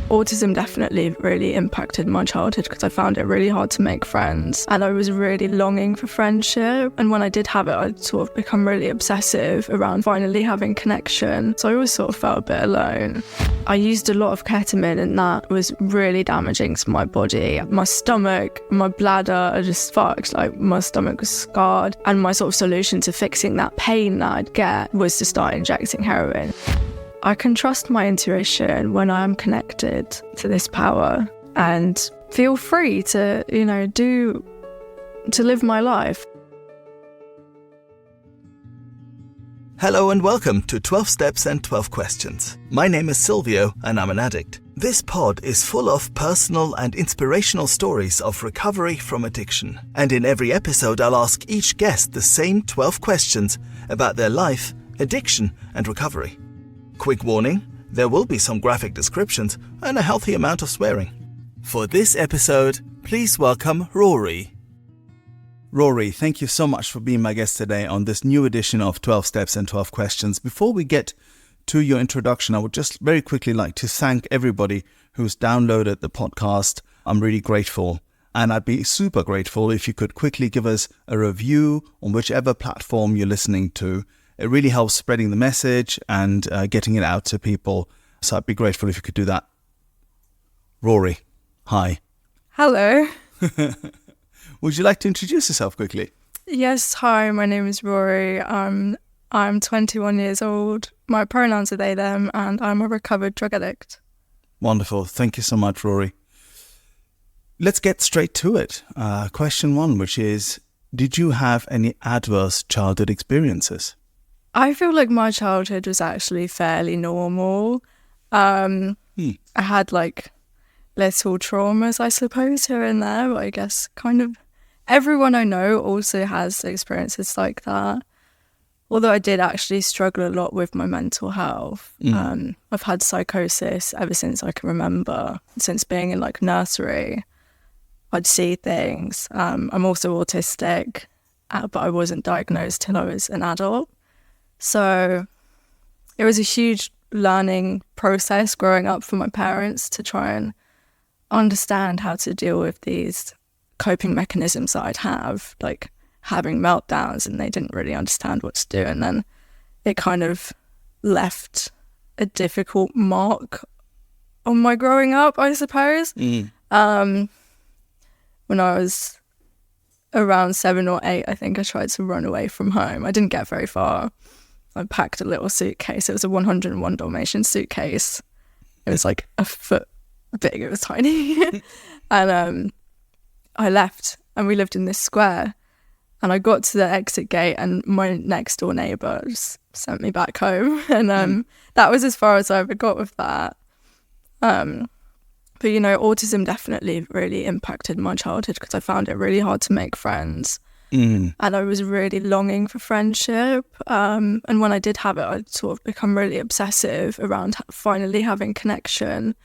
Autism definitely really impacted my childhood because I found it really hard to make friends and I was really longing for friendship. And when I did have it, I'd sort of become really obsessive around finally having connection. So I always sort of felt a bit alone. I used a lot of ketamine and that was really damaging to my body. My stomach, my bladder are just fucked. Like my stomach was scarred and my sort of solution to fixing that pain that I'd get was to start injecting heroin. I can trust my intuition when I am connected to this power and feel free to, to live my life. Hello and welcome to 12 Steps and 12 Questions. My name is Silvio and I'm an addict. This pod is full of personal and inspirational stories of recovery from addiction. And in every episode I'll ask each guest the same 12 questions about their life, addiction and recovery. Quick warning, there will be some graphic descriptions and a healthy amount of swearing. For this episode, please welcome Ruairí. Ruairí, thank you so much for being my guest today on this new edition of 12 Steps and 12 Questions. Before we get to your introduction, I would just very quickly like to thank everybody who's downloaded the podcast. I'm really grateful. And I'd be super grateful if you could quickly give us a review on whichever platform you're listening to. It really helps spreading the message and getting it out to people. So I'd be grateful if you could do that. Ruairí, hi. Hello. Would you like to introduce yourself quickly? Yes, hi, my name is Ruairí. I'm 21 years old. My pronouns are they, them, and I'm a recovered drug addict. Wonderful. Thank you so much, Ruairí. Let's get straight to it. Question one, which is, did you have any adverse childhood experiences? I feel like my childhood was actually fairly normal. I had little traumas, I suppose, here and there, but I guess kind of everyone I know also has experiences like that. Although I did actually struggle a lot with my mental health. I've had psychosis ever since I can remember, since being in nursery. I'd see things. I'm also autistic, but I wasn't diagnosed till I was an adult. So it was a huge learning process growing up for my parents to try and understand how to deal with these coping mechanisms that I'd have, like having meltdowns, and they didn't really understand what to do. And then it kind of left a difficult mark on my growing up, I suppose. When I was around 7 or 8, I think I tried to run away from home. I didn't get very far. I packed a little suitcase. It was a 101 Dalmatian suitcase. It was like a foot big. It was tiny. And I left and we lived in this square. And I got to the exit gate and my next door neighbour just sent me back home. And that was as far as I ever got with that. But, autism definitely really impacted my childhood because I found it really hard to make friends. And I was really longing for friendship. And when I did have it, I'd sort of become really obsessive around finally having connection.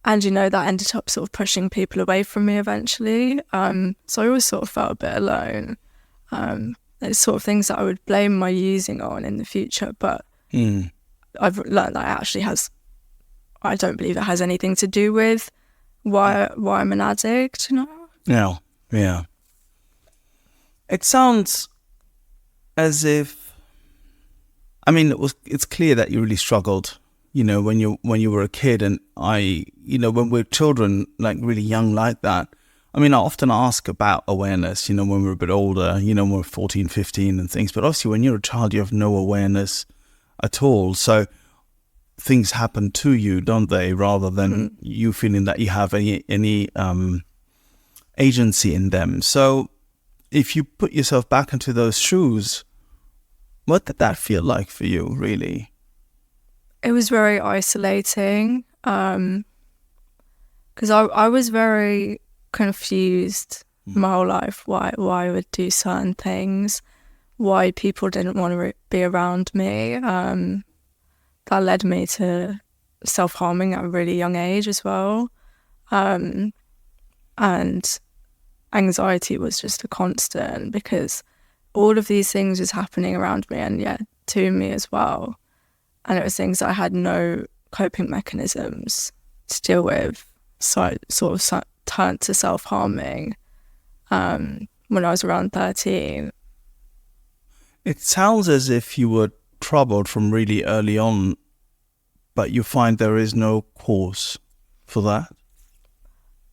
And, that ended up sort of pushing people away from me eventually. So I always sort of felt a bit alone. There's sort of things that I would blame my using on in the future. But I've learned that it actually I don't believe it has anything to do with why I'm an addict, Yeah. It sounds as if, it's clear that you really struggled, when you were a kid, and when we're children, really young like that. I often ask about awareness, when we're a bit older, when we're 14, 15 and things, but obviously when you're a child, you have no awareness at all. So things happen to you, don't they, rather than you feeling that you have any agency in them. So if you put yourself back into those shoes, what did that feel like for you, really? It was very isolating because I was very confused my whole life why I would do certain things, why people didn't want to be around me. That led me to self-harming at a really young age as well. And anxiety was just a constant because all of these things was happening around me and to me as well. And it was things that I had no coping mechanisms to deal with, so I sort of turned to self-harming when I was around 13. It sounds as if you were troubled from really early on, but you find there is no cause for that?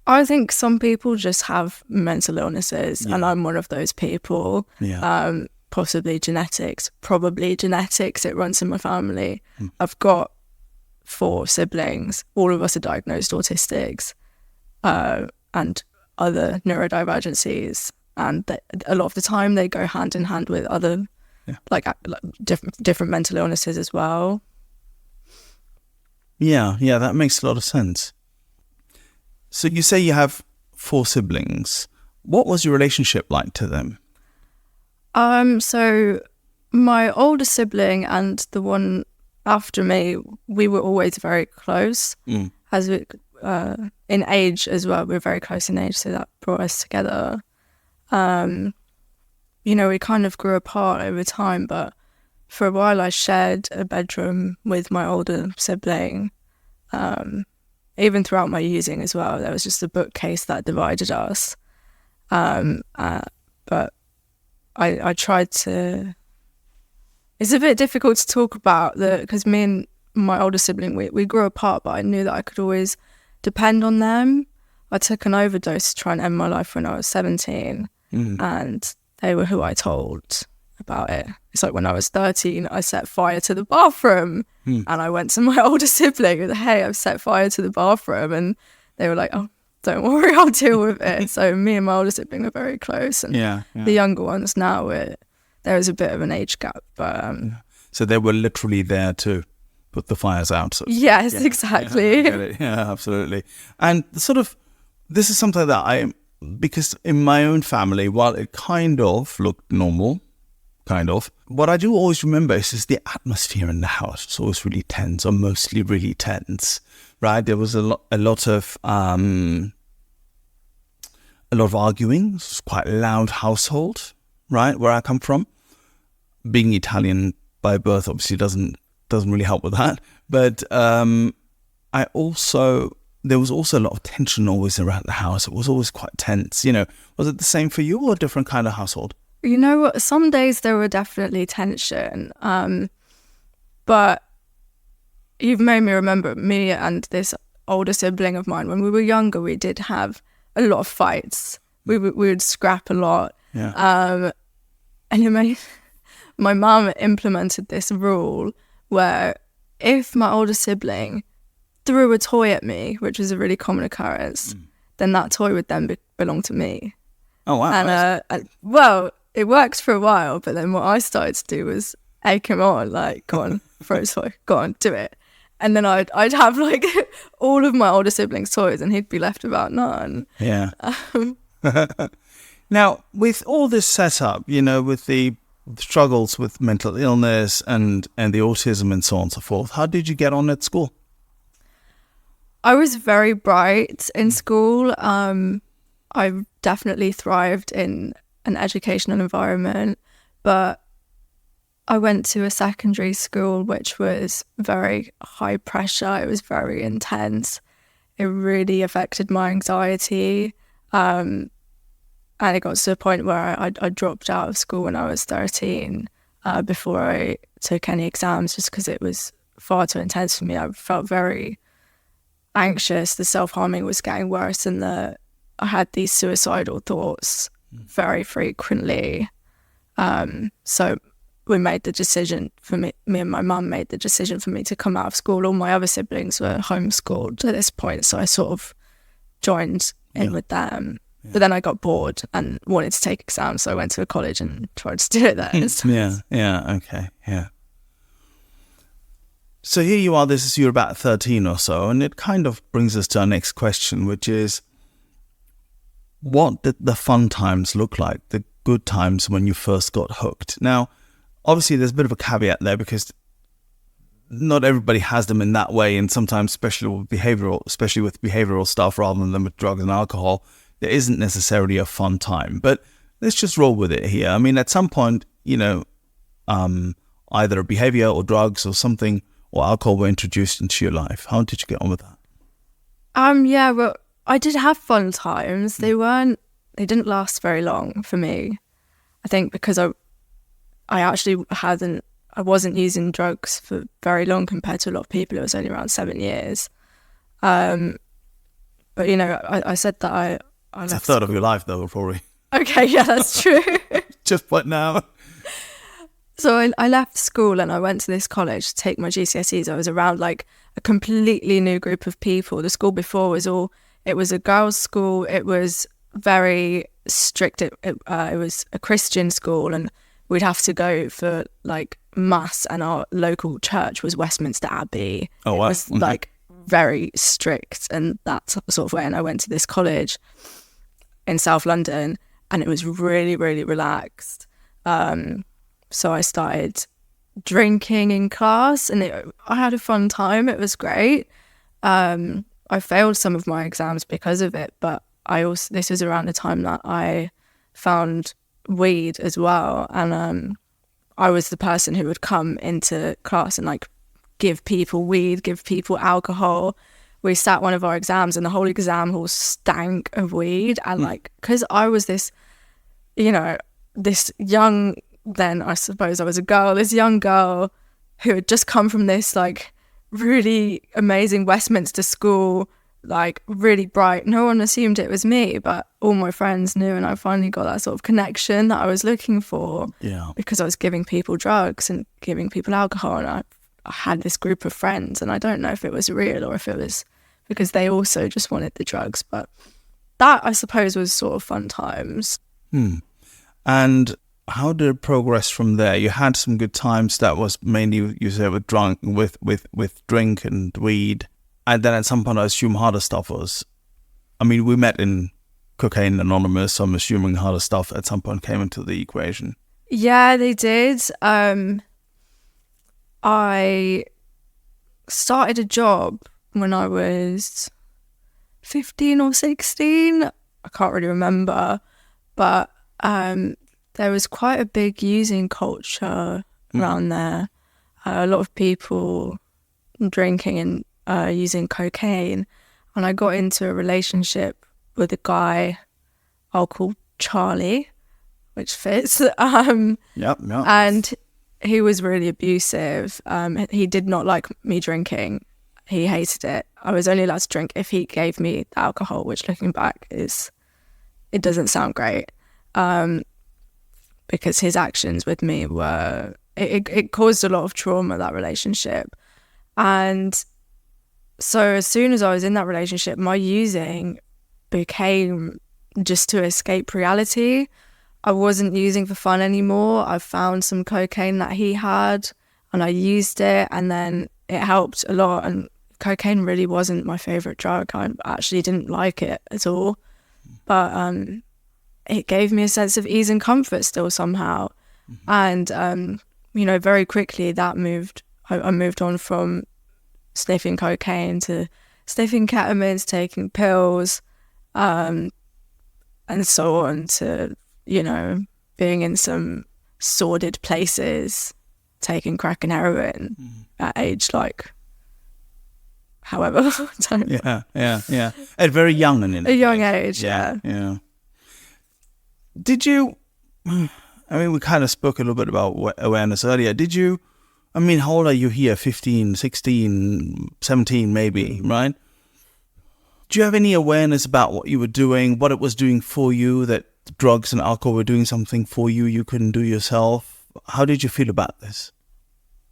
I think some people just have mental illnesses, and I'm one of those people. Yeah. Possibly genetics, probably genetics. It runs in my family. I've got 4 siblings. All of us are diagnosed autistics and other neurodivergencies. And a lot of the time they go hand in hand with other like different mental illnesses as well. Yeah, that makes a lot of sense. So you say you have 4 siblings. What was your relationship like to them? So my older sibling and the one after me, we were always very close. As we, in age as well, we were very close in age, so that brought us together. We kind of grew apart over time, but for a while I shared a bedroom with my older sibling. Even throughout my using as well, there was just a bookcase that divided us. But I tried to... It's a bit difficult to talk about because me and my older sibling, we grew apart, but I knew that I could always depend on them. I took an overdose to try and end my life when I was 17, and they were who I told about it. It's like when I was 13, I set fire to the bathroom, and I went to my older sibling and, hey, I've set fire to the bathroom, and they were like, oh, don't worry, I'll deal with it. So me and my older sibling are very close, and the younger ones now, there is a bit of an age gap. But so they were literally there to put the fires out. So yes, exactly. Yeah, absolutely. And sort of, this is something that because in my own family, while it kind of looked normal, what I do always remember is the atmosphere in the house. It's always really tense, or mostly really tense, right? There was a lot of arguing. It was quite a loud household, right, where I come from. Being Italian by birth obviously doesn't really help with that. But there was also a lot of tension always around the house. It was always quite tense. Was it the same for you, or a different kind of household? You know what? Some days there were definitely tension, but you've made me remember me and this older sibling of mine. When we were younger, we did have a lot of fights. We would scrap a lot. Yeah. And my mum implemented this rule where if my older sibling threw a toy at me, which was a really common occurrence, then that toy would then belong to me. Oh, wow. And it worked for a while, but then what I started to do was egg him on, like, go on, throw a toy, go on, do it. And then I'd have like all of my older siblings' toys, and he'd be left without none. Yeah. Now, with all this setup, with the struggles with mental illness and the autism and so on and so forth, how did you get on at school? I was very bright in school. I definitely thrived in an educational environment, but I went to a secondary school which was very high pressure. It was very intense. It really affected my anxiety. And it got to a point where I dropped out of school when I was 13 before I took any exams, just because it was far too intense for me. I felt very anxious. The self-harming was getting worse, and I had these suicidal thoughts very frequently. So we made the decision for me and my mum made the decision for me to come out of school. All my other siblings were homeschooled at this point, so I sort of joined in with them. Yeah. But then I got bored and wanted to take exams, so I went to a college and tried to do it there. Okay. So here you are, you're about 13 or so, and it kind of brings us to our next question, which is, what did the fun times look like, the good times when you first got hooked? Now, obviously there's a bit of a caveat there, because not everybody has them in that way, and sometimes, especially with behavioral stuff rather than with drugs and alcohol, there isn't necessarily a fun time. But let's just roll with it here. I mean, at some point, either a behavior or drugs or something or alcohol were introduced into your life. How did you get on with that? Yeah, well, I did have fun times. They didn't last very long for me. I think because I actually wasn't using drugs for very long compared to a lot of people. It was only around 7 years. But, you know, I said that I It's a third of your life, though, probably. Okay, yeah, that's true. Just what now? So I left school and I went to this college to take my GCSEs. I was around like a completely new group of people. The school before it was a girls' school. It was very strict. It was a Christian school, and we'd have to go for like mass, and our local church was Westminster Abbey. Oh, wow. It was like very strict, and that sort of way. And I went to this college in South London, and it was really, really relaxed. So I started drinking in class, and I had a fun time. It was great. I failed some of my exams because of it, but this was around the time that I found weed as well, and I was the person who would come into class and like give people weed, give people alcohol. We sat one of our exams, and the whole exam hall stank of weed, and like because I was this, you know, this young. Then I suppose I was a girl, this young girl who had just come from this like really amazing Westminster school, like really bright. No one assumed it was me, but all my friends knew, and I finally got that sort of connection that I was looking for. Yeah. Because I was giving people drugs and giving people alcohol, and I had this group of friends, and I don't know if it was real or if it was because they also just wanted the drugs, but that I suppose was sort of fun times. And how did it progress from there? You had some good times. That was mainly, you said, with drink and weed. And then at some point, I assume harder stuff was... I mean, we met in Cocaine Anonymous, so I'm assuming harder stuff at some point came into the equation. Yeah, they did. I started a job when I was 15 or 16. I can't really remember. But... there was quite a big using culture around there. A lot of people drinking and using cocaine. And I got into a relationship with a guy I'll call Charlie, which fits. Yep. And he was really abusive. He did not like me drinking. He hated it. I was only allowed to drink if he gave me the alcohol, which looking back it doesn't sound great. Because his actions with me it caused a lot of trauma, that relationship. And so as soon as I was in that relationship, my using became just to escape reality. I wasn't using for fun anymore. I found some cocaine that he had and I used it, and then it helped a lot. And cocaine really wasn't my favourite drug. I actually didn't like it at all. But it gave me a sense of ease and comfort still somehow. And, very quickly that I moved on from sniffing cocaine to sniffing ketamine, taking pills, and so on to, being in some sordid places, taking crack and heroin at age however. Yeah. At very young and a young age, yeah. Did you, we kind of spoke a little bit about awareness earlier. Did you, how old are you here? 15, 16, 17 maybe, right? Do you have any awareness about what you were doing, what it was doing for you, that drugs and alcohol were doing something for you you couldn't do yourself? How did you feel about this?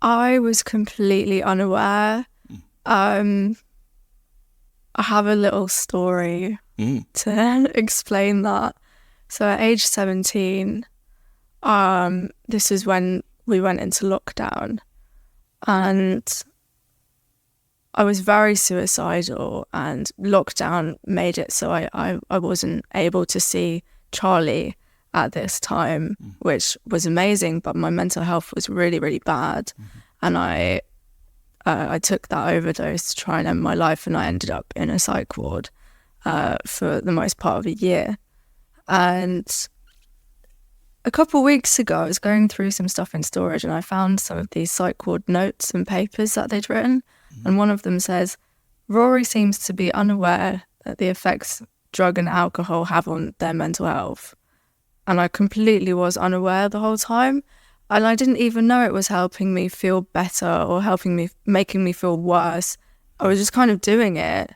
I was completely unaware. I have a little story to explain that. So at age 17, this is when we went into lockdown, and I was very suicidal, and lockdown made it so I wasn't able to see Charlie at this time, which was amazing, but my mental health was really, really bad. And I took that overdose to try and end my life, and I ended up in a psych ward for the most part of a year. And a couple of weeks ago, I was going through some stuff in storage, and I found some of these psych ward notes and papers that they'd written. And one of them says, Rory seems to be unaware that the effects drug and alcohol have on their mental health. And I completely was unaware the whole time. And I didn't even know it was helping me feel better or making me feel worse. I was just kind of doing it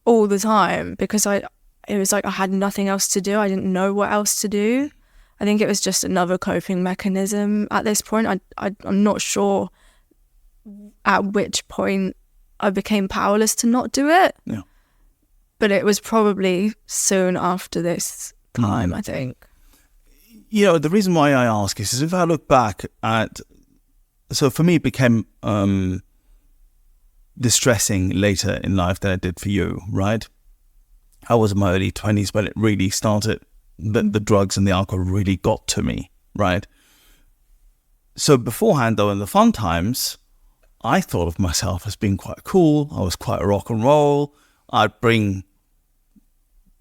all the time because it was like I had nothing else to do. I didn't know what else to do. I think it was just another coping mechanism at this point. I'm not sure at which point I became powerless to not do it. Yeah. But it was probably soon after this time, I think. The reason why I ask is if I look back at, so for me it became distressing later in life than it did for you, right? I was in my early 20s when it really started, the drugs and the alcohol really got to me, right? So beforehand though, in the fun times, I thought of myself as being quite cool. I was quite rock and roll. I'd bring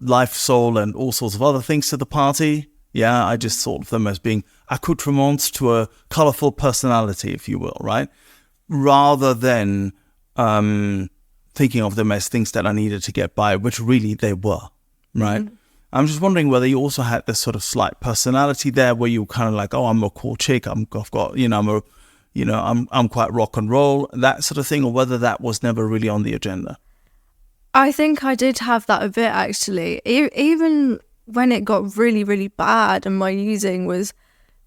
life, soul and all sorts of other things to the party. Yeah, I just thought of them as being accoutrements to a colourful personality, if you will, right? Rather than thinking of them as things that I needed to get by, which really they were, right? Mm-hmm. I'm just wondering whether you also had this sort of slight personality there, where you were kind of like, oh, I'm a cool chick. I'm quite rock and roll, that sort of thing, or whether that was never really on the agenda. I think I did have that a bit, actually. Even when it got really, really bad and my using was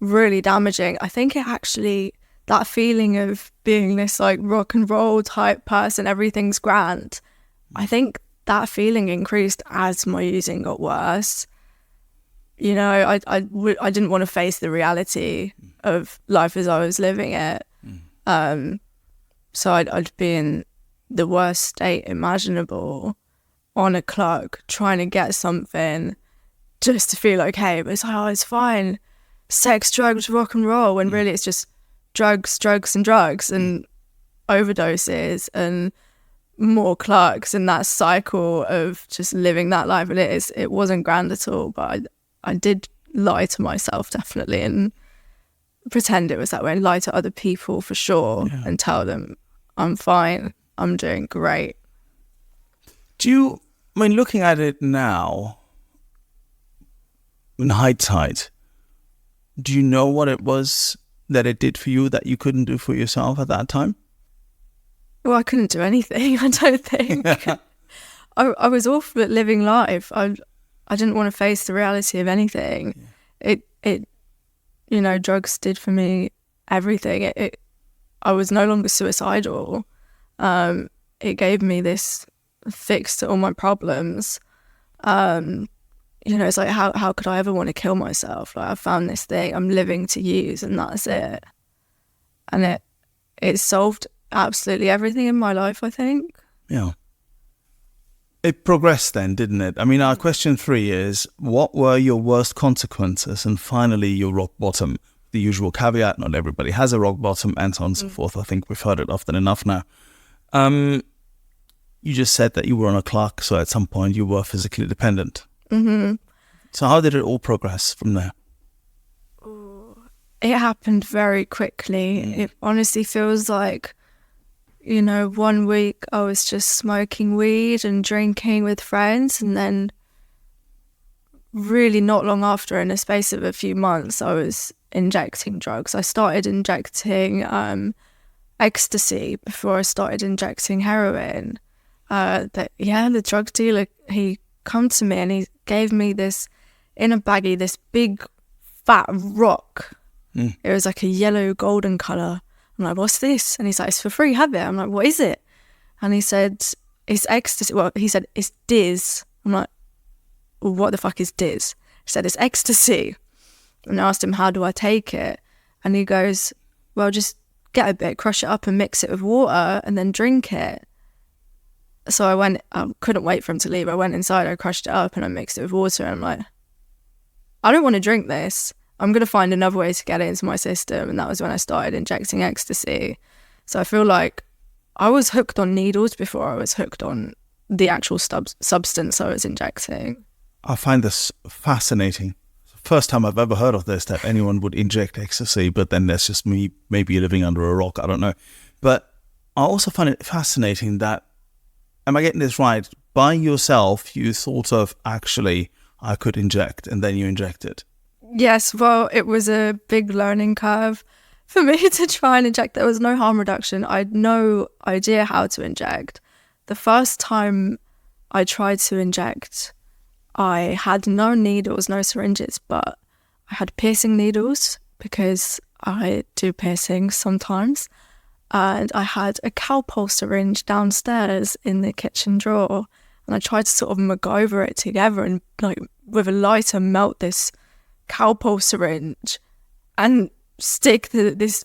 really damaging, I think it actually, that feeling of being this like rock and roll type person, everything's grand, I think that feeling increased as my using got worse. I didn't want to face the reality of life as I was living it. So I'd be in the worst state imaginable on a clock trying to get something just to feel okay, but it's like, oh, it's fine, sex, drugs, rock and roll, when really it's just drugs and overdoses and more clocks and that cycle of just living that life. And it wasn't grand at all, but I did lie to myself definitely and pretend it was that way, and lie to other people for sure, and tell them I'm fine, I'm doing great. Looking at it now, in hindsight, do you know what it was that it did for you that you couldn't do for yourself at that time? Well, I couldn't do anything, I don't think. I was awful at living life. I didn't want to face the reality of anything. Drugs did for me everything. I was no longer suicidal. It gave me this fix to all my problems. It's like, how could I ever want to kill myself? Like, I found this thing, I'm living to use, and that's it. And it solved absolutely everything in my life, I think. Yeah. It progressed then, didn't it? Our question 3 is, what were your worst consequences? And finally, your rock bottom. The usual caveat, not everybody has a rock bottom, and so on and so forth. I think we've heard it often enough now. You just said that you were on a clock, so at some point you were physically dependent. Mm-hmm. So how did it all progress from there? It happened very quickly. It honestly feels like, 1 week I was just smoking weed and drinking with friends, and then really not long after, in a space of a few months, I was injecting drugs. I started injecting ecstasy before I started injecting heroin. The drug dealer, he come to me and he gave me this, in a baggie, this big fat rock. It was like a yellow golden colour. I'm like, what's this? And he's like, it's for free, have it. I'm like, what is it? And he said, it's ecstasy. Well, he said, it's Diz. I'm like, well, what the fuck is Diz? He said, it's ecstasy. And I asked him, how do I take it? And he goes, well, just get a bit, crush it up and mix it with water and then drink it. So I couldn't wait for him to leave. I went inside, I crushed it up and I mixed it with water. And I'm like, I don't want to drink this. I'm going to find another way to get it into my system. And that was when I started injecting ecstasy. So I feel like I was hooked on needles before I was hooked on the actual substance I was injecting. I find this fascinating. First time I've ever heard of this, that anyone would inject ecstasy, but then there's just me maybe living under a rock, I don't know. But I also find it fascinating that am I getting this right? By yourself, you thought of, actually, I could inject, and then you injected. Yes, well, it was a big learning curve for me to try and inject. There was no harm reduction. I had no idea how to inject. The first time I tried to inject, I had no needles, no syringes, but I had piercing needles because I do piercings sometimes. And I had a Calpol syringe downstairs in the kitchen drawer. And I tried to sort of MacGyver it together and like with a lighter melt this Calpol syringe and stick this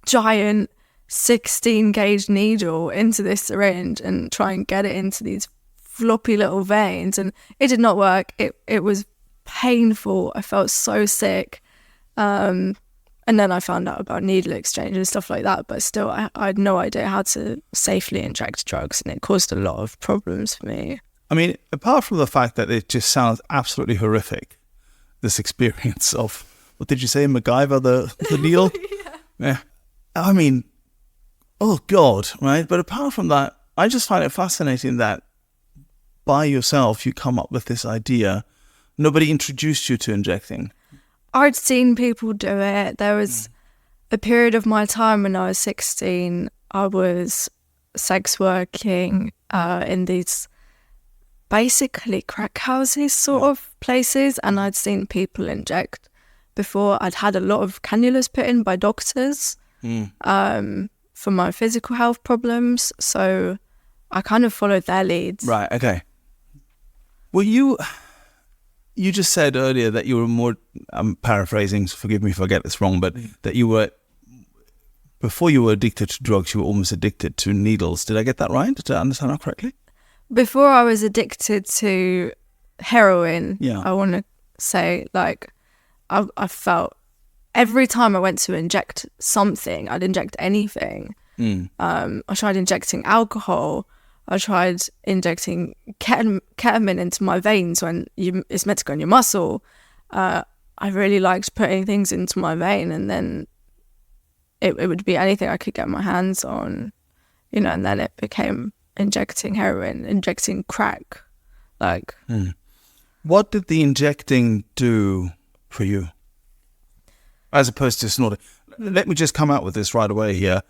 giant 16 gauge needle into this syringe and try and get it into these floppy little veins, and it did not work. It was painful. I felt so sick, and then I found out about needle exchange and stuff like that, but still I had no idea how to safely inject drugs, and it caused a lot of problems for me. I mean, apart from the fact that it just sounds absolutely horrific, this experience of, what did you say, MacGyver, the needle? Yeah. I mean, oh God, right? But apart from that, I just find it fascinating that by yourself you come up with this idea. Nobody introduced you to injecting. I'd seen people do it. There was a period of my time when I was 16, I was sex working in these basically crack houses sort of places, and I'd seen people inject before. I'd had a lot of cannulas put in by doctors for my physical health problems, so I kind of followed their leads. Right, okay. Well, you just said earlier that you were more, I'm paraphrasing, so forgive me if I get this wrong, but that you were, before you were addicted to drugs, you were almost addicted to needles. Did I get that right? Did I understand that correctly? Before I was addicted to heroin, I want to say, like, I felt every time I went to inject something, I'd inject anything. I tried injecting alcohol. I tried injecting ketamine into my veins when it's meant to go in your muscle. I really liked putting things into my vein, and then it would be anything I could get my hands on, you know, and then it became injecting heroin, injecting crack. Like, what did the injecting do for you as opposed to snorting? Let me just come out with this right away here.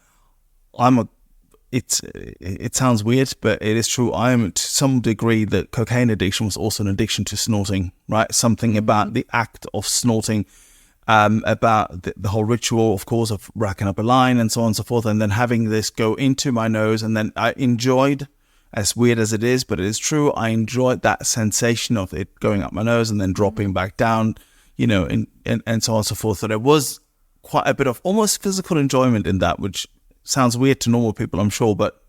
It sounds weird, but it is true. I am to some degree that cocaine addiction was also an addiction to snorting, right? Something about the act of snorting, about the whole ritual, of course, of racking up a line and so on and so forth, and then having this go into my nose. And then I enjoyed, as weird as it is, but it is true, I enjoyed that sensation of it going up my nose and then dropping back down, you know, and so on and so forth. So there was quite a bit of almost physical enjoyment in that, which sounds weird to normal people, I'm sure, but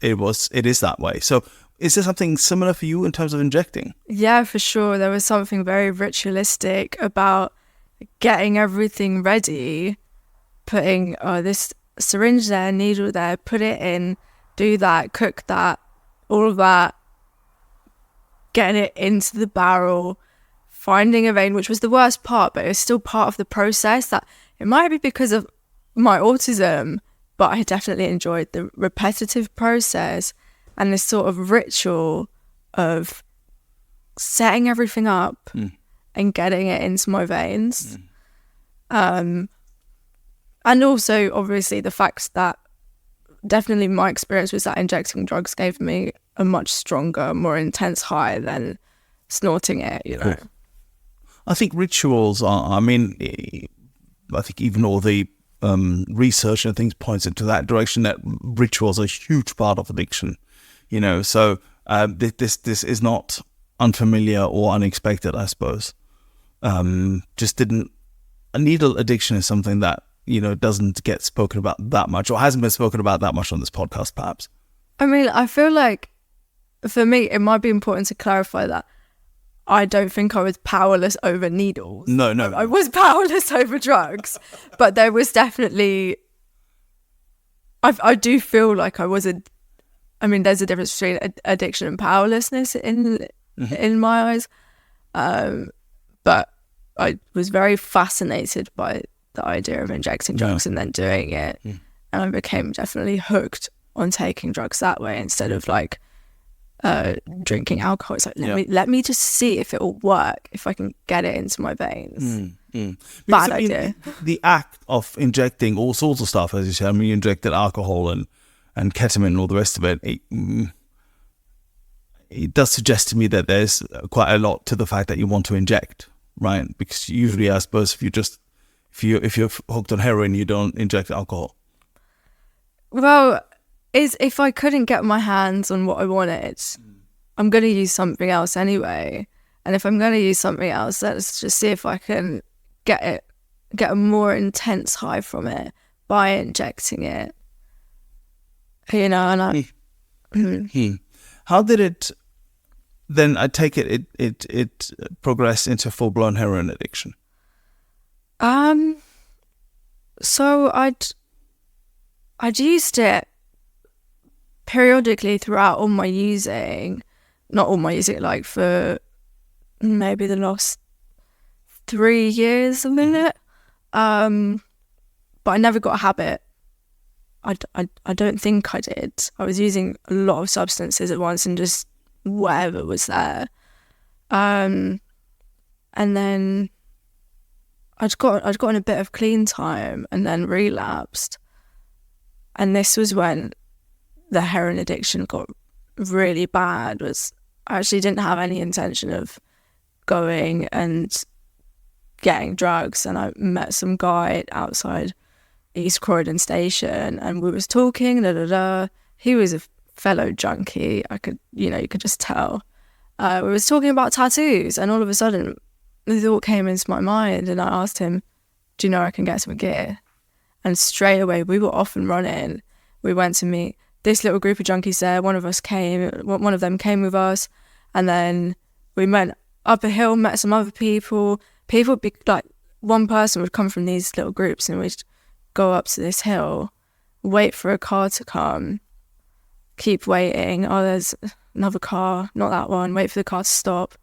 it is that way. So is there something similar for you in terms of injecting? Yeah, for sure. There was something very ritualistic about getting everything ready, putting this syringe there, needle there, put it in, do that, cook that, all of that, getting it into the barrel, finding a vein, which was the worst part, but it was still part of the process. That it might be because of my autism, but I definitely enjoyed the repetitive process and this sort of ritual of setting everything up and getting it into my veins. And also, obviously, the fact that definitely my experience was that injecting drugs gave me a much stronger, more intense high than snorting it, you know. I think rituals are, I think even all the research and things points into that direction, that rituals are a huge part of addiction, you know. So this is not unfamiliar or unexpected, I suppose. A needle addiction is something that, you know, doesn't get spoken about that much, or hasn't been spoken about that much on this podcast, perhaps. I mean, I feel like for me, it might be important to clarify that I don't think I was powerless over needles. No. I was powerless over drugs, but there was definitely, I do feel like I was there's a difference between addiction and powerlessness in my eyes. But I was very fascinated by the idea of injecting drugs and then doing it. And I became definitely hooked on taking drugs that way instead of like drinking alcohol. It's like, let me just see if it will work, if I can get it into my veins. Bad idea. The act of injecting all sorts of stuff, as you said, I mean, you injected alcohol and ketamine and all the rest of it, it does suggest to me that there's quite a lot to the fact that you want to inject, right? Because usually, I suppose, if you're hooked on heroin, you don't inject alcohol. Well, if I couldn't get my hands on what I wanted, I'm going to use something else anyway. And if I'm going to use something else, let's just see if I can get a more intense high from it by injecting it. You know, and How did it then? I take it progressed into full-blown heroin addiction. So I'd used it periodically throughout all my using, not all my using, like for maybe the last 3 years a minute. But I never got a habit. I don't think I did. I was using a lot of substances at once and just whatever was there. And then I'd gotten a bit of clean time and then relapsed. And this was when the heroin addiction got really bad. I actually didn't have any intention of going and getting drugs, and I met some guy outside East Croydon station, and we was talking. He was a fellow junkie. You could just tell. We was talking about tattoos, and all of a sudden, the thought came into my mind, and I asked him, "Do you know I can get some gear?" And straight away, we were off and running. We went to meet this little group of junkies there. One of them came with us, and then we went up a hill, met some other people. People would be like, one person would come from these little groups, and we'd go up to this hill, wait for a car to come, keep waiting. Oh, there's another car, not that one. Wait for the car to stop,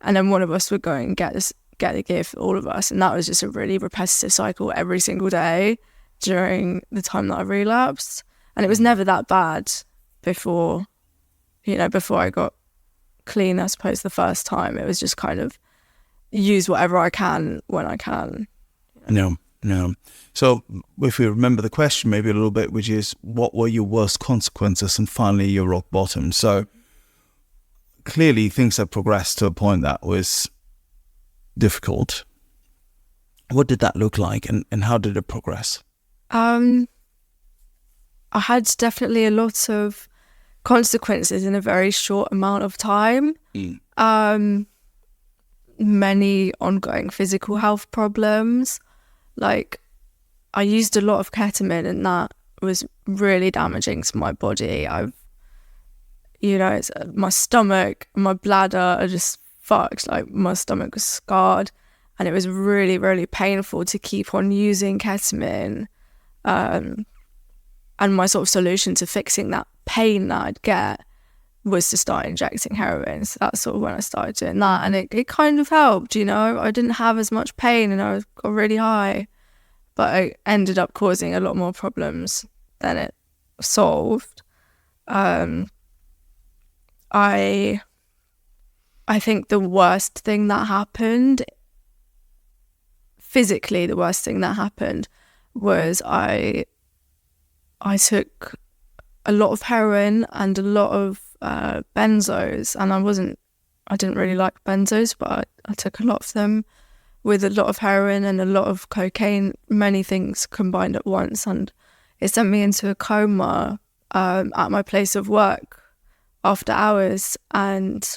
and then one of us would go and get the gear for all of us. And that was just a really repetitive cycle every single day during the time that I relapsed. And it was never that bad before I got clean, I suppose, the first time. It was just kind of use whatever I can when I can. No. So if we remember the question maybe a little bit, which is, what were your worst consequences and finally your rock bottom? So clearly things have progressed to a point that was difficult. What did that look like, and how did it progress? I had definitely a lot of consequences in a very short amount of time. Many ongoing physical health problems. Like, I used a lot of ketamine, and that was really damaging to my body. My stomach, my bladder are just fucked. Like, my stomach was scarred, and it was really, really painful to keep on using ketamine. And my sort of solution to fixing that pain that I'd get was to start injecting heroin. So that's sort of when I started doing that. And it kind of helped, I didn't have as much pain, and I got really high. But it ended up causing a lot more problems than it solved. I think the worst thing that happened, physically the worst thing that happened, was I took a lot of heroin and a lot of benzos, and I didn't really like benzos, but I took a lot of them with a lot of heroin and a lot of cocaine, many things combined at once, and it sent me into a coma at my place of work after hours. And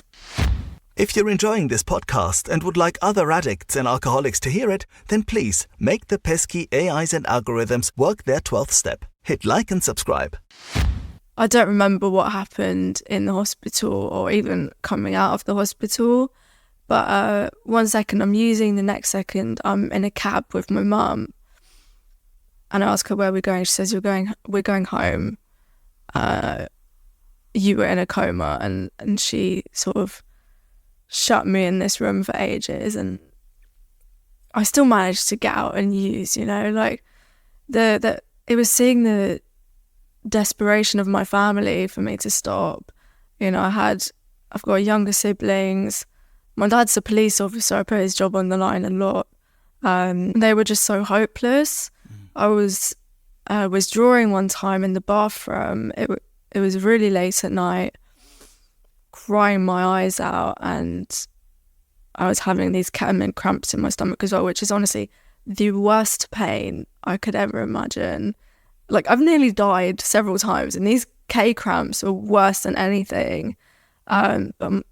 if you're enjoying this podcast and would like other addicts and alcoholics to hear it, then please make the pesky AIs and algorithms work their 12th step. Hit like and subscribe. I don't remember what happened in the hospital or even coming out of the hospital, but 1 second I'm using, the next second I'm in a cab with my mum, and I ask her where we're going. She says, we're going home. You were in a coma, and she sort of shut me in this room for ages, and I still managed to get out and use, like it was seeing the desperation of my family for me to stop, You know, I've got younger siblings. My dad's a police officer. I put his job on the line a lot. They were just so hopeless. I was drawing one time in the bathroom. It was really late at night, crying my eyes out, and I was having these ketamine cramps in my stomach as well, which is honestly the worst pain I could ever imagine. Like, I've nearly died several times, and these K cramps were worse than anything. But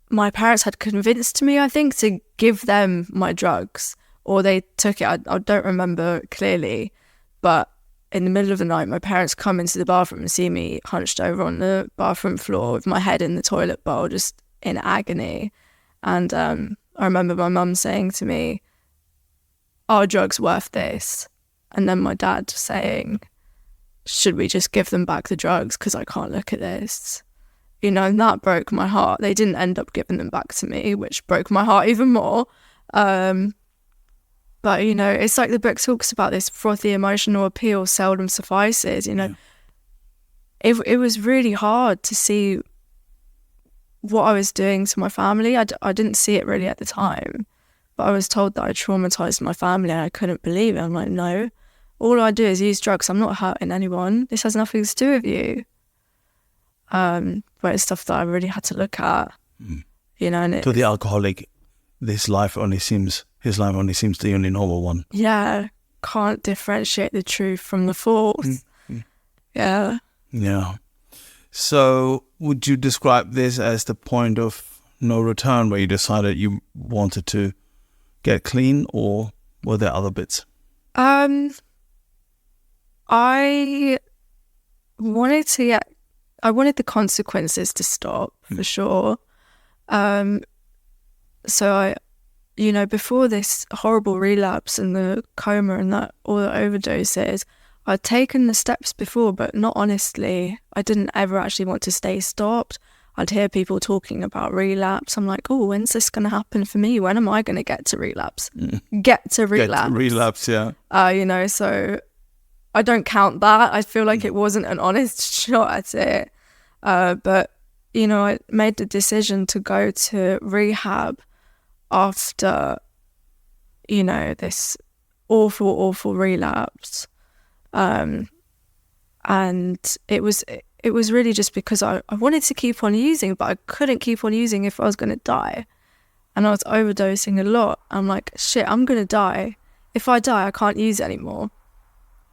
my parents had convinced me, I think, to give them my drugs, or they took it. I don't remember clearly, but in the middle of the night, my parents come into the bathroom and see me hunched over on the bathroom floor with my head in the toilet bowl, just in agony. And I remember my mum saying to me, "Are drugs worth this?" And then my dad saying, "Should we just give them back the drugs, because I can't look at this?" You know, and that broke my heart. They didn't end up giving them back to me, which broke my heart even more. But, you know, it's like the book talks about this frothy emotional appeal seldom suffices, you know. Yeah. It was really hard to see what I was doing to my family. I didn't see it really at the time, but I was told that I traumatized my family, and I couldn't believe it. I'm like, no, all I do is use drugs. I'm not hurting anyone. This has nothing to do with you. But it's stuff that I really had to look at, you know. And to the alcoholic, his life only seems the only normal one. Yeah, can't differentiate the truth from the false. Yeah. Yeah. So would you describe this as the point of no return, where you decided you wanted to get clean, or were there other bits? I wanted the consequences to stop, for sure. So you know, before this horrible relapse and the coma and that, all the overdoses, I'd taken the steps before, but not honestly. I didn't ever actually want to stay stopped. I'd hear people talking about relapse. I'm like, oh, when's this going to happen for me? When am I going to get to relapse? Get to relapse, yeah. You know, so I don't count that. I feel like it wasn't an honest shot at it. But, you know, I made the decision to go to rehab after, you know, this awful relapse. And it was really just because I wanted to keep on using, but I couldn't keep on using if I was going to die. And I was overdosing a lot. I'm like, shit, I'm going to die. If I die, I can't use anymore.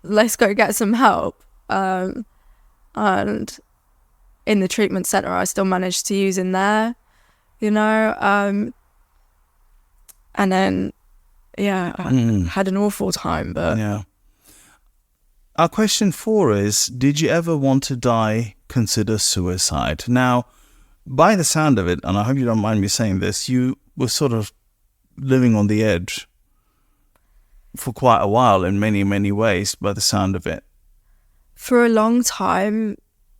Let's go get some help. And in the treatment centre, I still managed to use in there, you know. And then, yeah, I had an awful time, but... Yeah. Our question 4 is, did you ever want to die, consider suicide? Now, by the sound of it, and I hope you don't mind me saying this, you were sort of living on the edge for quite a while in many, many ways, by the sound of it. For a long time,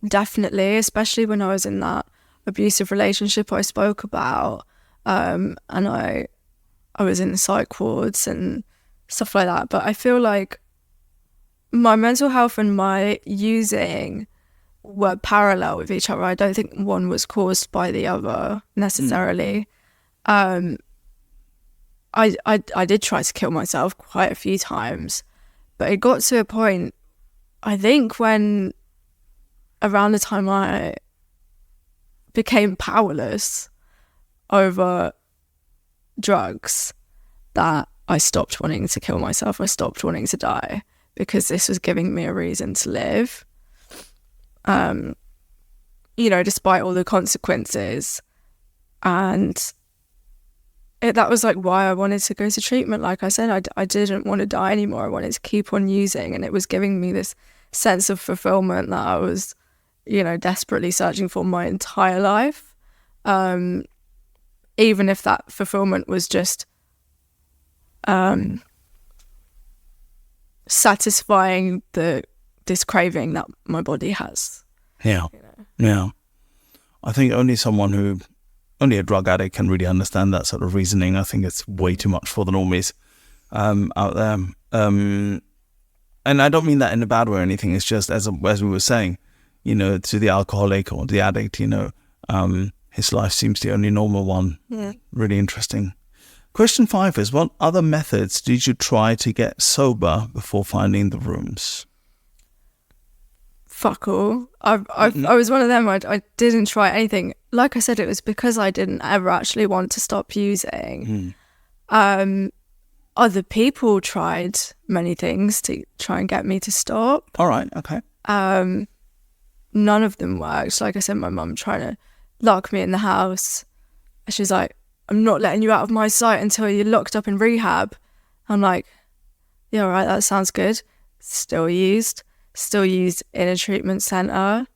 definitely, especially when I was in that abusive relationship I spoke about, and I was in the psych wards and stuff like that. But I feel like my mental health and my using were parallel with each other. I don't think one was caused by the other necessarily. I did try to kill myself quite a few times, but it got to a point, I think, when around the time I became powerless over drugs, that I stopped wanting to kill myself. I stopped wanting to die, because this was giving me a reason to live. You know, despite all the consequences. And that was like why I wanted to go to treatment. Like I said, I didn't want to die anymore. I wanted to keep on using, and it was giving me this sense of fulfillment that I was, you know, desperately searching for my entire life. Even if that fulfillment was just satisfying this craving that my body has. Yeah, you know? Yeah. I think only a drug addict can really understand that sort of reasoning. I think it's way too much for the normies out there. And I don't mean that in a bad way or anything. It's just, as we were saying, you know, to the alcoholic or the addict, you know, His life seems the only normal one. Yeah. Really interesting. Question 5 is, what other methods did you try to get sober before finding the rooms? Fuck all. I was one of them. I didn't try anything. Like I said, it was because I didn't ever actually want to stop using. Other people tried many things to try and get me to stop. All right, okay. None of them worked. Like I said, my mum tried to lock me in the house. She was like, I'm not letting you out of my sight until you're locked up in rehab. I'm like, yeah, all right, that sounds good. Still used in a treatment centre.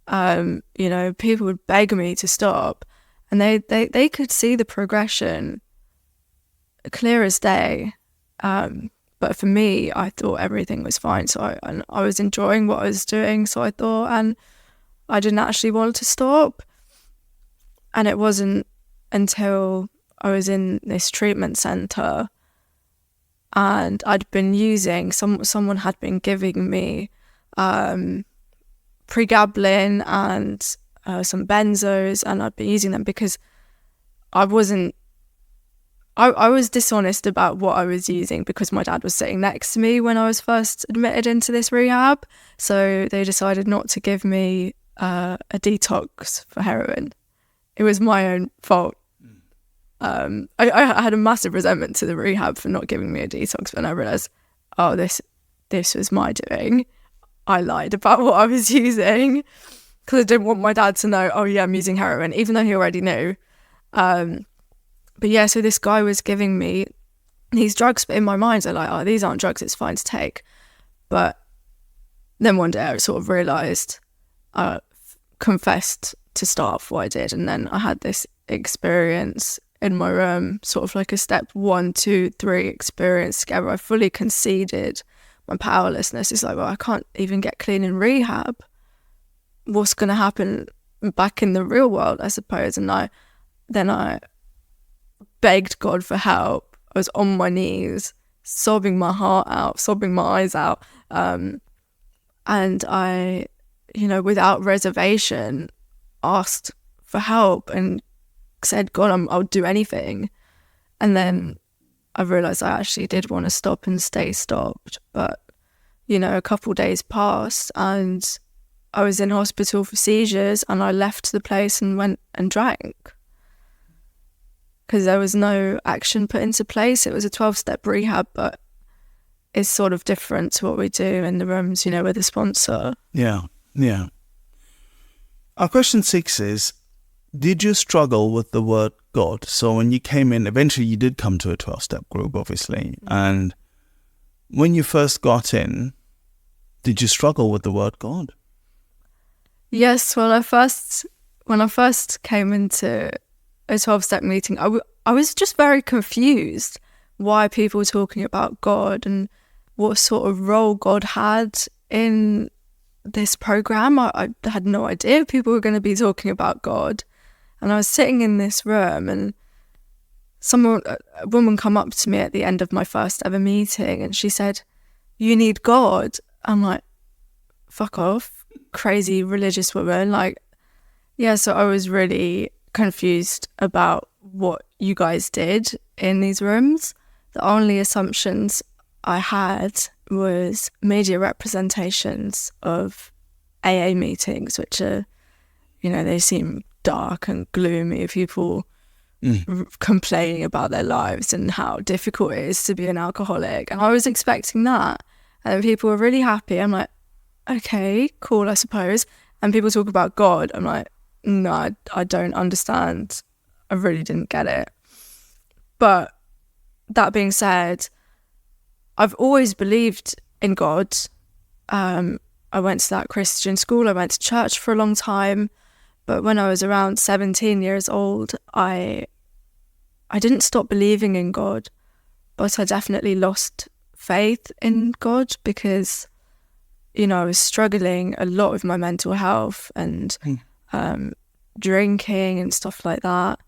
People would beg me to stop, and they could see the progression clear as day. But for me, I thought everything was fine. So I was enjoying what I was doing. So I thought, and I didn't actually want to stop. And it wasn't until I was in this treatment centre and I'd been using, someone had been giving me pregabalin and some benzos, and I'd been using them because I was dishonest about what I was using because my dad was sitting next to me when I was first admitted into this rehab. So they decided not to give me a detox for heroin. It was my own fault. I had a massive resentment to the rehab for not giving me a detox when I realised, oh, this was my doing. I lied about what I was using because I didn't want my dad to know, oh yeah, I'm using heroin, even though he already knew. But yeah, so this guy was giving me these drugs, but in my mind, I'm like, oh, these aren't drugs, it's fine to take. But then one day I sort of realised, confessed to start off what I did, and then I had this experience in my room, sort of like a step 1, 2, 3 experience together. I fully conceded my powerlessness. It's like, well, I can't even get clean in rehab. What's going to happen back in the real world, I suppose? And I begged God for help. I was on my knees, sobbing my heart out, sobbing my eyes out. And I, without reservation, asked for help and said, God, I'll do anything. And then I realised I actually did want to stop and stay stopped. But, a couple of days passed and I was in hospital for seizures, and I left the place and went and drank. Because there was no action put into place. It was a 12-step rehab, but it's sort of different to what we do in the rooms, with the sponsor. Yeah. Our question 6 is, did you struggle with the word God? So when you came in, eventually you did come to a 12-step group, obviously. And when you first got in, did you struggle with the word God? Yes, when I first came into a 12-step meeting, I was just very confused why people were talking about God and what sort of role God had in this program. I had no idea people were going to be talking about God. And I was sitting in this room and a woman come up to me at the end of my first ever meeting and she said, "You need God." I'm like, fuck off, crazy religious woman. So I was really confused about what you guys did in these rooms. The only assumptions I had was media representations of AA meetings, which are, they seem dark and gloomy, people complaining about their lives and how difficult it is to be an alcoholic. And I was expecting that. And then people were really happy. I'm like, okay, cool, I suppose. And people talk about God. I'm like, no, I don't understand. I really didn't get it. But that being said, I've always believed in God. I went to that Christian school. I went to church for a long time. But when I was around 17 years old, I didn't stop believing in God, but I definitely lost faith in God because, I was struggling a lot with my mental health and drinking and stuff like that.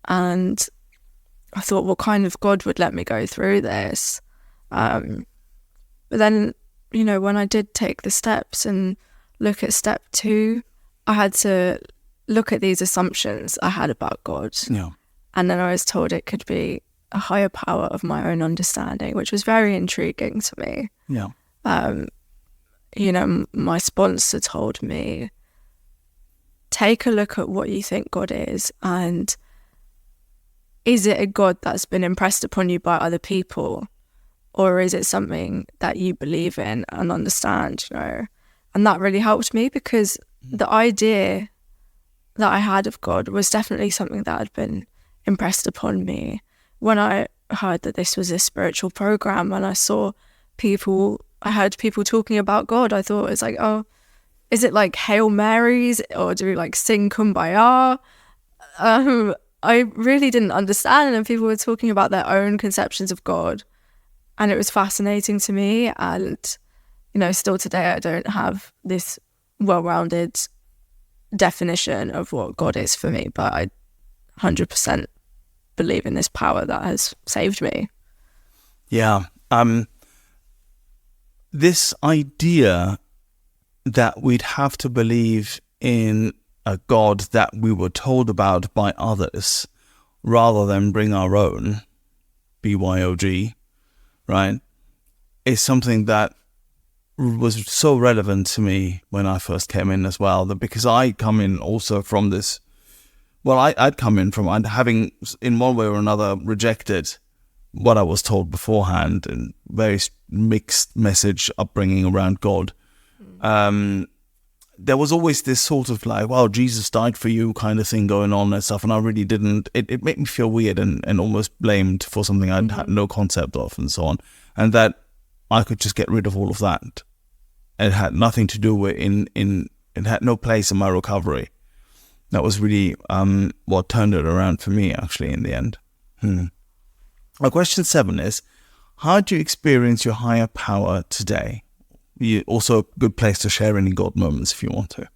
And I thought, what kind of God would let me go through this? But then, when I did take the steps and look at step 2, I had to look at these assumptions I had about God. Yeah. And then I was told it could be a higher power of my own understanding, which was very intriguing to me. Yeah. My sponsor told me, take a look at what you think God is, and is it a God that's been impressed upon you by other people, or is it something that you believe in and understand, And that really helped me, because the idea that I had of God was definitely something that had been impressed upon me. When I heard that this was a spiritual program and I heard people talking about God, I thought it's like, oh, is it like Hail Marys, or do we like sing Kumbaya? I really didn't understand, and people were talking about their own conceptions of God, and it was fascinating to me. And still today I don't have this well-rounded definition of what God is for me, but I 100% believe in this power that has saved me. Yeah. This idea that we'd have to believe in a God that we were told about by others rather than bring our own, BYOG, right, is something that was so relevant to me when I first came in as well, that because I come in also from this, I'd come in from having in one way or another rejected what I was told beforehand, and very mixed message upbringing around God. There was always this sort of like, well, Jesus died for you kind of thing going on and stuff, and I really didn't. It made me feel weird and almost blamed for something I'd had no concept of and so on, and that I could just get rid of all of that. It had nothing to do with it had no place in my recovery. That was really what turned it around for me, actually, in the end. Question 7 is, how do you experience your higher power today? Also a good place to share any God moments if you want to.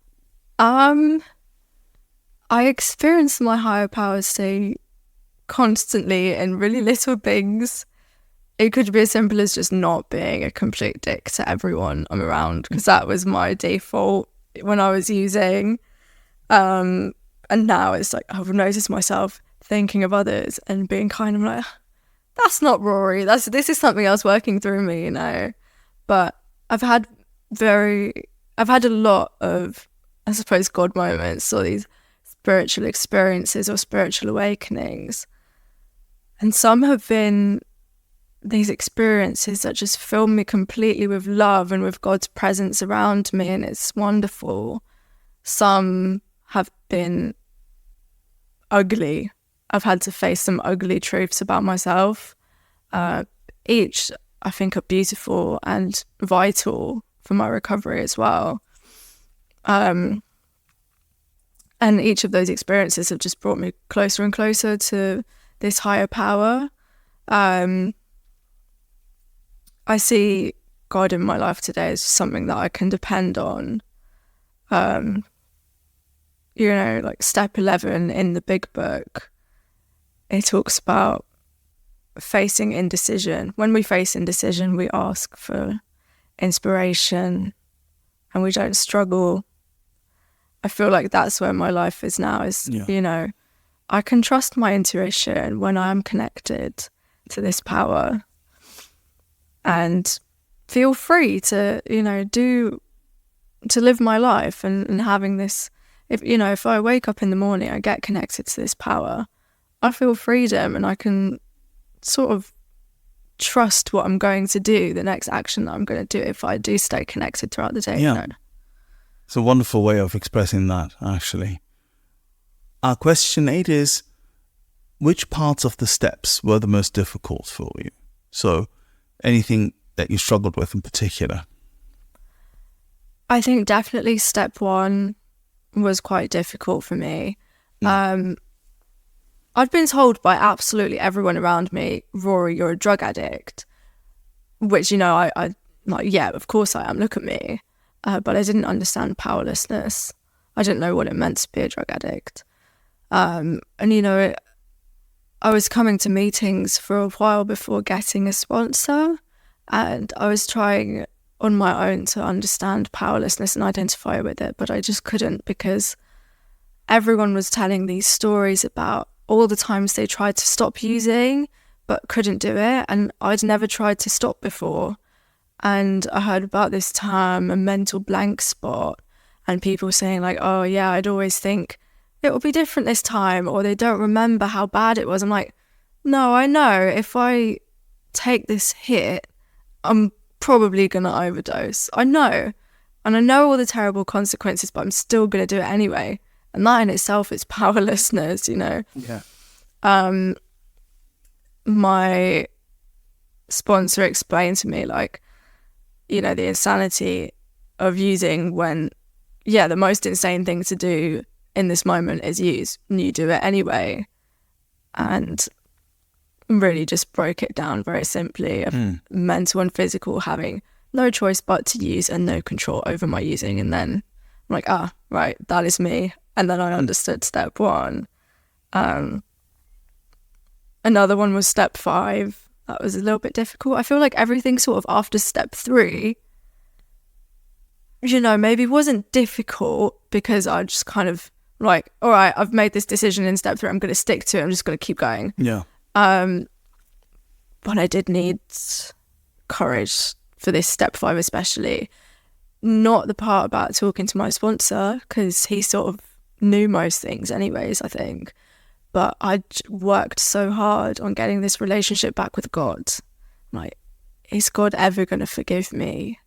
I experience my higher power today constantly in really little things. It could be as simple as just not being a complete dick to everyone I'm around, because that was my default when I was using. And now it's like I've noticed myself thinking of others and being kind of like, that's not Rory. This is something else working through me, But I've had a lot of, I suppose, God moments, or these spiritual experiences or spiritual awakenings. And some have been these experiences that just fill me completely with love and with God's presence around me, and it's wonderful. Some have been ugly. I've had to face some ugly truths about myself. Each, I think, are beautiful and vital for my recovery as well. And each of those experiences have just brought me closer and closer to this higher power. I see God in my life today as something that I can depend on. Like step 11 in the big book, it talks about facing indecision. When we face indecision, we ask for inspiration and we don't struggle. I feel like that's where my life is now, I can trust my intuition when I'm connected to this power, and feel free to, to live my life and having this, if I wake up in the morning, I get connected to this power, I feel freedom, and I can sort of trust what I'm going to do, the next action that I'm going to do, if I do stay connected throughout the day. Yeah. It's a wonderful way of expressing that, actually. Our question 8 is, which parts of the steps were the most difficult for you? So anything that you struggled with in particular? I think definitely step 1 was quite difficult for me. I'd been told by absolutely everyone around me, Rory, you're a drug addict, which, I like, yeah, of course I am, look at me. But I didn't understand powerlessness. I didn't know what it meant to be a drug addict. I was coming to meetings for a while before getting a sponsor, and I was trying on my own to understand powerlessness and identify with it, but I just couldn't, because everyone was telling these stories about all the times they tried to stop using but couldn't do it, and I'd never tried to stop before. And I heard about this term, a mental blank spot, and people saying like, oh yeah, I'd always think it will be different this time, or they don't remember how bad it was. I'm like, no, I know if I take this hit, I'm probably going to overdose. I know. And I know all the terrible consequences, but I'm still going to do it anyway. And that in itself is powerlessness, you know? Yeah. My sponsor explained to me, like, you know, the insanity of using when, yeah, the most insane thing to do in this moment is use, and you do it anyway. And really just broke it down very simply of mental and physical, having no choice but to use and no control over my using. And then I'm like, right, that is me. And then I understood step 1. Another one was step 5. That was a little bit difficult. I feel like everything sort of after step 3, you know, maybe wasn't difficult because I just kind of like, all right, I've made this decision in step 3. I'm going to stick to it. I'm just going to keep going. Yeah. But I did need courage for this step 5 especially. Not the part about talking to my sponsor, because he sort of knew most things anyways, I think. But I worked so hard on getting this relationship back with God. Like, is God ever going to forgive me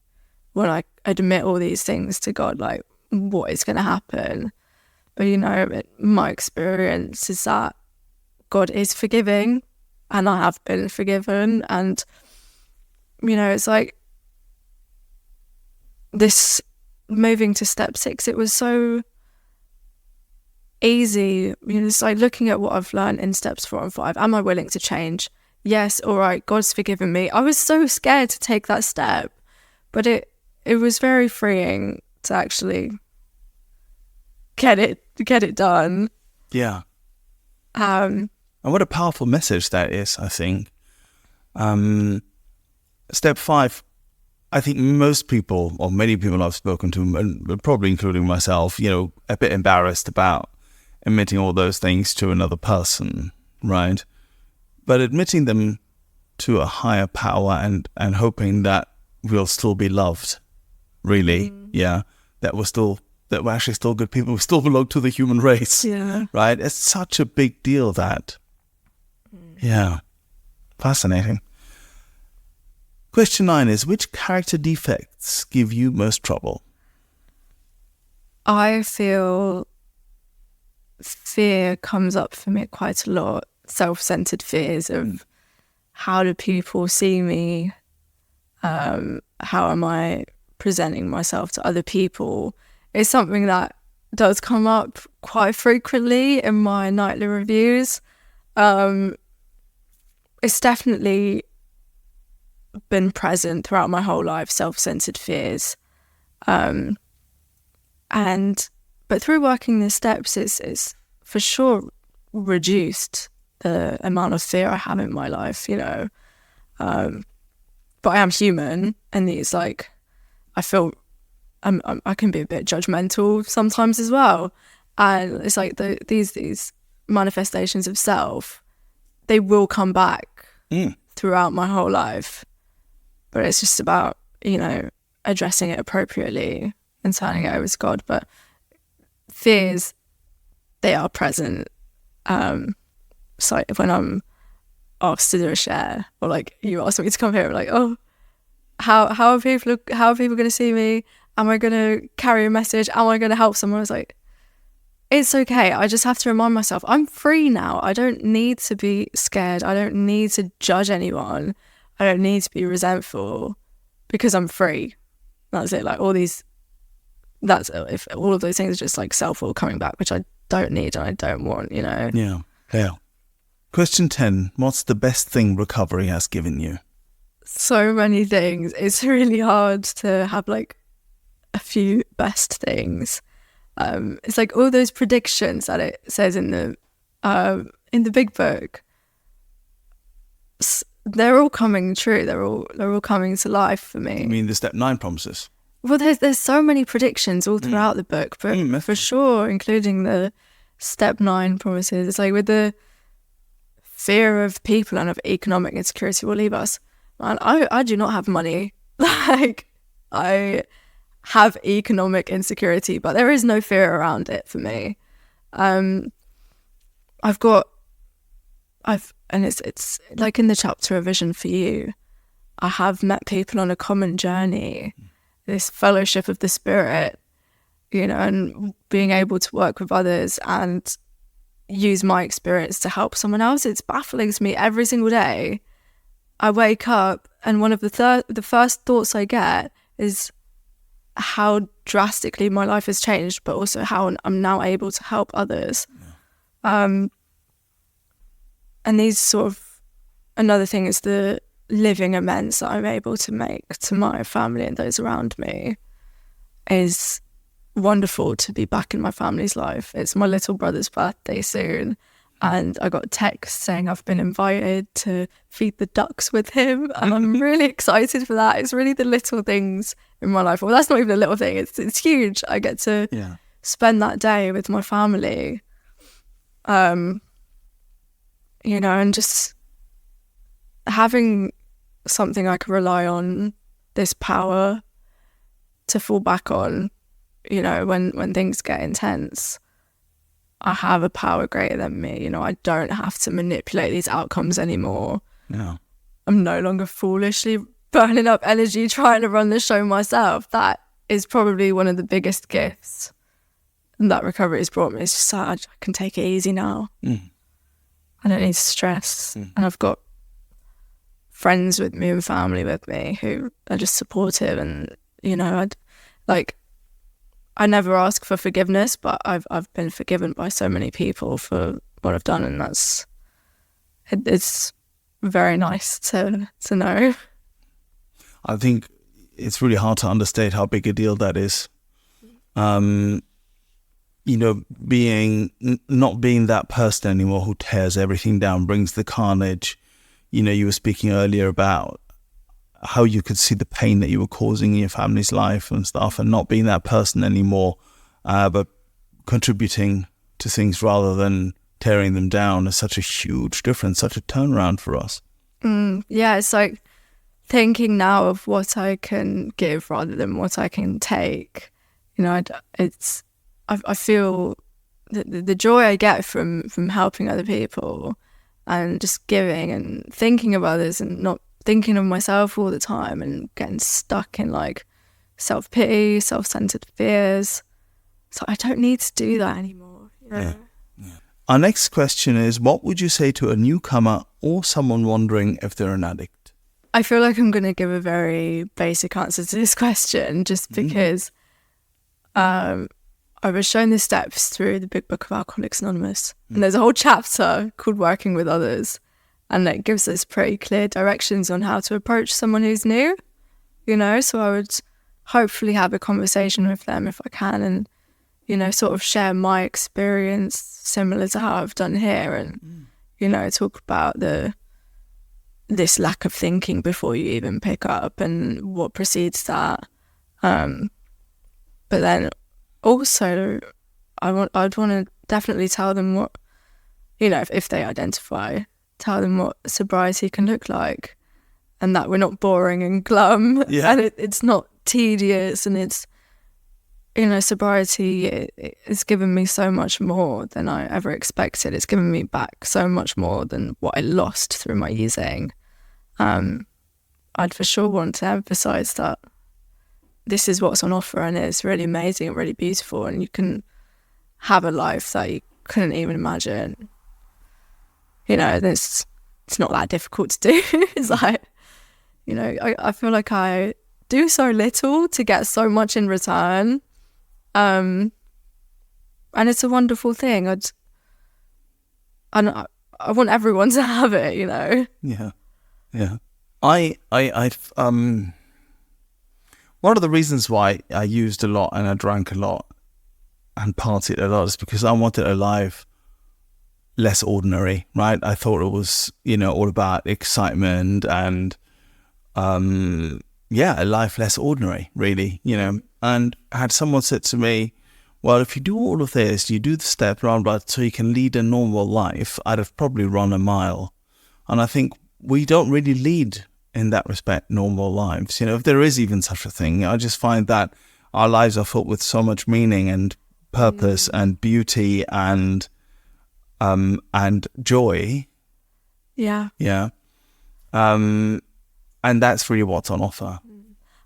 when I admit all these things to God? Like, what is going to happen? But, you know, my experience is that God is forgiving, and I have been forgiven. And, you know, it's like this moving to step 6, it was so easy. You know, it's like looking at what I've learned in steps 4 and 5. Am I willing to change? Yes, all right, God's forgiven me. I was so scared to take that step, but it was very freeing to actually get it done. Yeah. And what a powerful message that is, I think. Step 5, I think most people, or many people I've spoken to, and probably including myself, you know, a bit embarrassed about admitting all those things to another person, right? But admitting them to a higher power and hoping that we'll still be loved, really, yeah, that we're actually still good people, we still belong to the human race, right? It's such a big deal that, yeah, fascinating. Question 9 is, which character defects give you most trouble? I feel fear comes up for me quite a lot. Self-centered fears of how do people see me? How am I presenting myself to other people? It's something that does come up quite frequently in my nightly reviews. It's definitely been present throughout my whole life, self-centered fears. But through working the steps, it's for sure reduced the amount of fear I have in my life, you know. But I am human, and these, like, I feel I can be a bit judgmental sometimes as well. And it's like these manifestations of self, they will come back throughout my whole life. But it's just about, you know, addressing it appropriately and turning it over to God. But fears, they are present. So when I'm asked to do a share, or like you asked me to come here, I'm like, oh, how are people going to see me? Am I going to carry a message? Am I going to help someone? I was like, it's okay. I just have to remind myself, I'm free now. I don't need to be scared. I don't need to judge anyone. I don't need to be resentful because I'm free. That's it. Like if all of those things are just like self-will coming back, which I don't need and I don't want, you know. Yeah. Question 10, what's the best thing recovery has given you? So many things. It's really hard to have like a few best things. It's like all those predictions that it says in the big book. They're all coming true. They're all coming to life for me. You mean the step 9 promises? Well, there's so many predictions all throughout the book, but for sure, including the step 9 promises. It's like with the fear of people and of economic insecurity will leave us. Man, I do not have money. Like, I have economic insecurity, but there is no fear around it for me. And it's like in the chapter A Vision for You, I have met people on a common journey, this fellowship of the spirit, you know, and being able to work with others and use my experience to help someone else. It's baffling to me every single day. I wake up and one of the first thoughts I get is how drastically my life has changed, but also how I'm now able to help others. And these sort of, another thing is the living amends that I'm able to make to my family and those around me is wonderful to be back in my family's life. It's my little brother's birthday soon, and I got a text saying I've been invited to feed the ducks with him, and I'm really excited for that. It's really the little things in my life. Well, that's not even a little thing. It's huge. I get to spend that day with my family, you know, and just having something I can rely on, this power to fall back on, you know, when things get intense. I have a power greater than me, you know, I don't have to manipulate these outcomes anymore. Yeah. I'm no longer foolishly burning up energy trying to run the show myself. That is probably one of the biggest gifts that recovery has brought me. It's just like, I can take it easy now. I don't need to stress. And I've got friends with me and family with me who are just supportive, and, you know, I never ask for forgiveness, but I've been forgiven by so many people for what I've done, and it's very nice to know. I think it's really hard to understate how big a deal that is. You know, not being that person anymore who tears everything down, brings the carnage. You know, you were speaking earlier about how you could see the pain that you were causing in your family's life and stuff, and not being that person anymore, but contributing to things rather than tearing them down is such a huge difference, such a turnaround for us. Yeah, it's like thinking now of what I can give rather than what I can take. You know, I feel the joy I get from helping other people and just giving and thinking of others and not thinking of myself all the time and getting stuck in like self-pity, self-centered fears. So I don't need to do that anymore. You know? Yeah. Our next question is, what would you say to a newcomer or someone wondering if they're an addict? I feel like I'm going to give a very basic answer to this question just because I was shown the steps through the Big Book of Alcoholics Anonymous. And there's a whole chapter called Working with Others. And it gives us pretty clear directions on how to approach someone who's new, you know. So I would hopefully have a conversation with them if I can, and, you know, sort of share my experience similar to how I've done here, and, you know, talk about this lack of thinking before you even pick up and what precedes that. But then also I'd want to definitely tell them what, you know, if they identify, tell them what sobriety can look like, and that we're not boring and glum, and it's not tedious, and it's, you know, sobriety it's given me so much more than I ever expected. It's given me back so much more than what I lost through my using. I'd for sure want to emphasize that this is what's on offer, and it's really amazing and really beautiful, and you can have a life that you couldn't even imagine. You know, it's not that difficult to do. It's like, you know, I feel like I do so little to get so much in return. And it's a wonderful thing. I want everyone to have it, you know? Yeah. One of the reasons why I used a lot and I drank a lot and partied a lot is because I wanted a life less ordinary, right? I thought it was, you know, all about excitement and, a life less ordinary, really, you know. And I had someone said to me, well, if you do all of this, you do the step round so you can lead a normal life, I'd have probably run a mile. And I think we don't really lead, in that respect, normal lives. If there is even such a thing, I just find that our lives are filled with so much meaning and purpose and beauty and joy. Yeah. Yeah. And that's really what's on offer.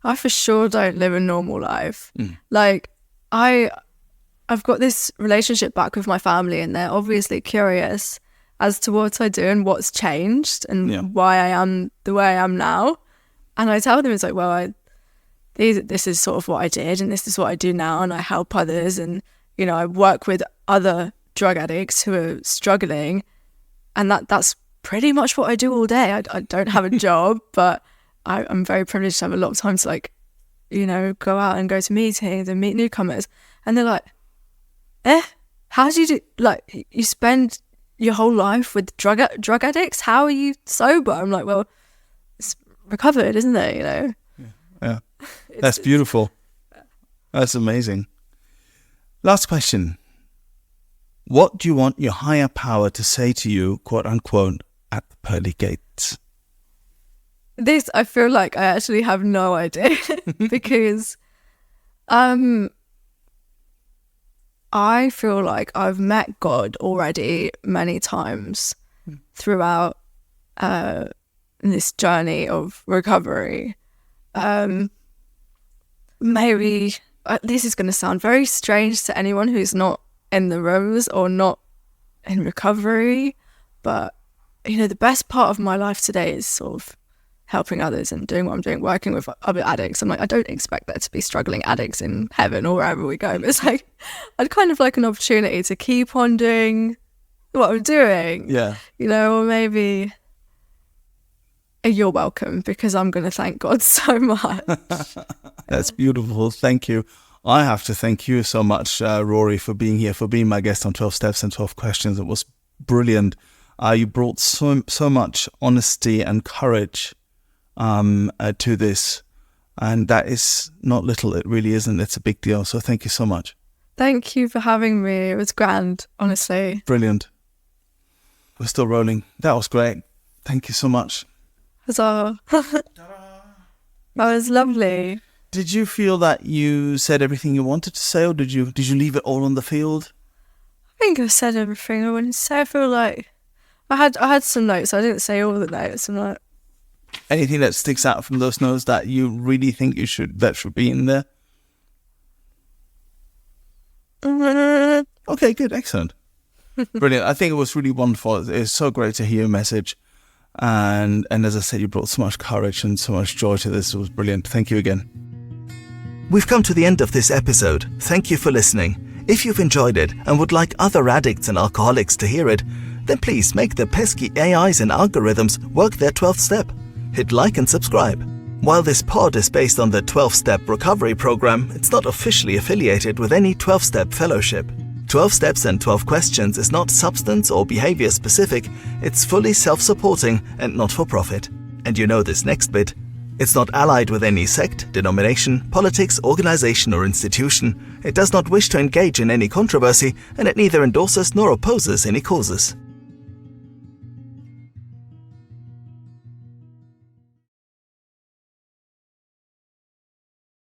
I for sure don't live a normal life. Like, I've got this relationship back with my family, and they're obviously curious as to what I do and what's changed and why I am the way I am now. And I tell them, it's like, well, this is sort of what I did, and this is what I do now, and I help others, and I work with other drug addicts who are struggling, and that's pretty much what I do all day. I don't have a job, but I'm very privileged to have a lot of time to go out and go to meetings and meet newcomers, and they're like, how do you do, like, you spend your whole life with drug addicts? How are you sober? I'm like, well, it's recovered, isn't it? Yeah. That's beautiful. That's amazing. Last question. What do you want your higher power to say to you, quote unquote, at the pearly gates? This, I feel like I actually have no idea because I feel like I've met God already many times throughout this journey of recovery. Maybe this is going to sound very strange to anyone who's not in the rooms or not in recovery, but the best part of my life today is sort of helping others and doing what I'm doing, working with other addicts. I'm like, I don't expect there to be struggling addicts in heaven or wherever we go. But it's like, I'd kind of like an opportunity to keep on doing what I'm doing. Yeah. Or maybe you're welcome, because I'm going to thank God so much. That's beautiful. Thank you. I have to thank you so much, Rory, for being here, for being my guest on 12 Steps and 12 Questions. It was brilliant. You brought so much honesty and courage to this, and that is not little. It really isn't. It's a big deal. So thank you so much. Thank you for having me. It was grand, honestly. Brilliant. We're still rolling. That was great. Thank you so much. Huzzah. That was lovely. Did you feel that you said everything you wanted to say, or did you leave it all on the field? I think I said everything I wanted to say. I feel like I had some notes. I didn't say all the notes. I'm like, anything that sticks out from those notes that you really think that should be in there? Okay, good, excellent. Brilliant. I think it was really wonderful. It's so great to hear your message. And as I said, you brought so much courage and so much joy to this. It was brilliant. Thank you again. We've come to the end of this episode. Thank you for listening. If you've enjoyed it and would like other addicts and alcoholics to hear it, then please make the pesky AIs and algorithms work their 12th step. Hit like and subscribe. While this pod is based on the 12-step recovery program, it's not officially affiliated with any 12-step fellowship. 12 Steps and 12 Questions is not substance or behavior specific, it's fully self-supporting and not-for-profit. And you know this next bit. It's not allied with any sect, denomination, politics, organization or institution. It does not wish to engage in any controversy, and it neither endorses nor opposes any causes.